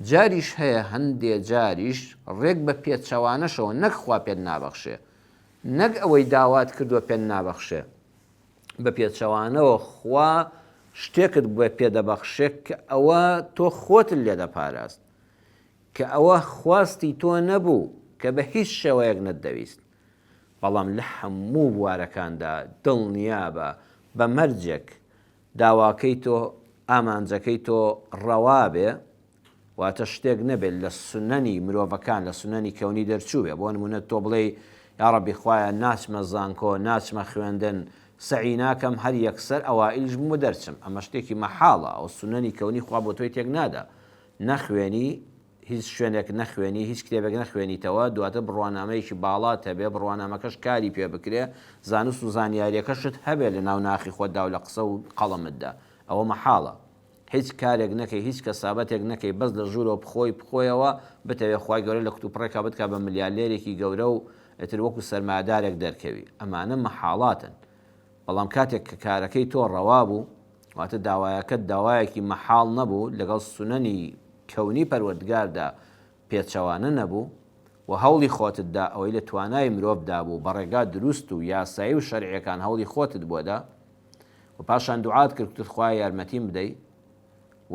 جاریش هەیە هەندێ جاریش ڕێک بە پێچەوانەشەوە نەک خوا پێت نابەخشێ، نەک ئەوەی داوات کردووە پێت نابەخشێ، بە پێچەوانەوە خوا شتێکت بۆ پێدەبەخشێ کە ئەوە تۆ خۆتت لێ دەپاراست، کە ئەوە خواستی تۆ نەبوو، کە بە هیچ شێوەیەک نەتدەویست. بەڵام لە هەموو بوارەکاندا دڵنیابە بە مەرجێک داواکەی تۆ ئامانجەکەی تۆ ڕەوا بێ، واتە شتێک نەبێت لە سنەنی مرۆڤەکان لە سنەنی کەونی دەرچوو بێ. بۆ نمونە تۆ بڵێ یا ڕەبی خوایە ناچمە زانکۆ، ناچمە خوێندن، سەعی ناکەم هەر یەکسەر ئەوائیلش بوو دەرچم. ئەمە شتێکی مەحاڵە، ئەو سنەنی کەونی خوا بۆ تۆی تێک نادا. نەخوێنی، هیچ شوێنێک نەخوێنی، هیچ کتێبێک نەخوێنیتەوە، دواتە بڕوانامەیەکی باڵات هەبێ، بڕوانامەکەش کاری پێ بکرێ، زانست و زانیاریەکەشت هەبێت لە ناو ناخی خۆتدا و لە قسە و قەڵەمتدا. ئەوە مەحاڵە. هیچ کارێک نەکەی، هیچ کەسابەتێک نەکەی، بەس لە ژوورەوە بخۆیەوە بتەوێت خوای گەورە لە کتوپڕێکا بتکا بە ملیالێرێکی گەورە و ئەتر وەکو سەرمادارێک دەرکەوی. ئەمانە مەحاڵاتن. بەڵام کاتێک کە کارەکەی تۆ ڕەوا بوو، واتە داوایەکەت داوایەکی مەحاڵ نەبوو، لەگەڵ سنەنی کەونی پەروەردگاردا پێچەوانە نەبوو و هەوڵی خۆتتدا ئەوەی لە توانای مرۆڤدا بوو بە ڕێگا دروست و یاسایی و شەرعیەکان هەوڵی خۆتت بۆدا و پاشان دوعات کردت خوای یارمەتیم بدەیت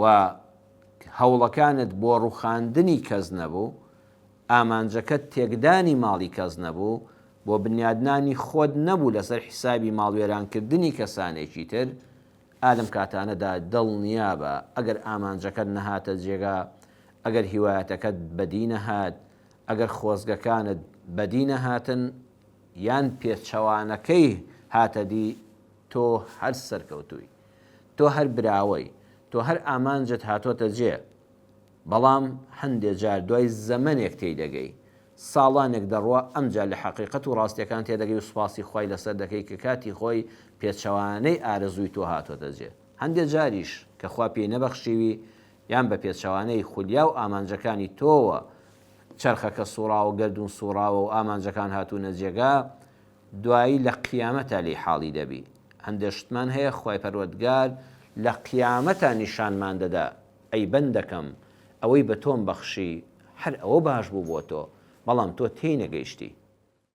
و هەوڵەکانت بۆ ڕوخاندنی کەس نەبوو، ئامانجەکەت تێکدانی ماڵی کەس نەبوو، بۆ بنیادنانی خۆت نەبوو لەسەر حیسابی ماڵوێرانکردنی کەسانێکی تر، ئالم کاتانەدا دڵنیابە ئەگەر ئامانجەکەت نەهاتە جێگا، ئەگەر هیوایەتەکەت بەدی نەهات، ئەگەر خۆزگەکانت بەدی نەهاتن یان پێچەوانەکەی هاتەدی، تۆ هەر سەرکەوتووی، تۆ هەر براوەی، تۆ هەر ئامانجت هاتۆتە جێ. بەڵام هەندێک جار دوای زەمنێک تێدەگەی، ساڵانێک دەڕوا، ئەمجا لە حەقیقەت و ڕاستیەکان تێدەگەی و سوپاسی خۆی لەسەر دەکەی کە کاتی خۆی پێچەوانەی ئارەزووی تۆ هاتۆتە جێ. هەندێک جاریش کە خوا پێی نەبەخشیوی یان بە پێچەوانەی خولیا و ئامانجەکانی تۆوە چرخەکە سوڕاوە، گەردون سوڕاوە و ئامانجەکان هاتوونە جێگا، دوایی لە قیامەتە لێی حاڵی دەبی. هەندێک شتمان هەیە خوای پەروەردگار لە قیامەتە نیشانمان دەدا، ئەی بەندەکەم ئەوەی بە تۆم بەخشی هەر ئەوە باش بوو بۆ تۆ، بەڵام تۆ تێی نەگەیشتی.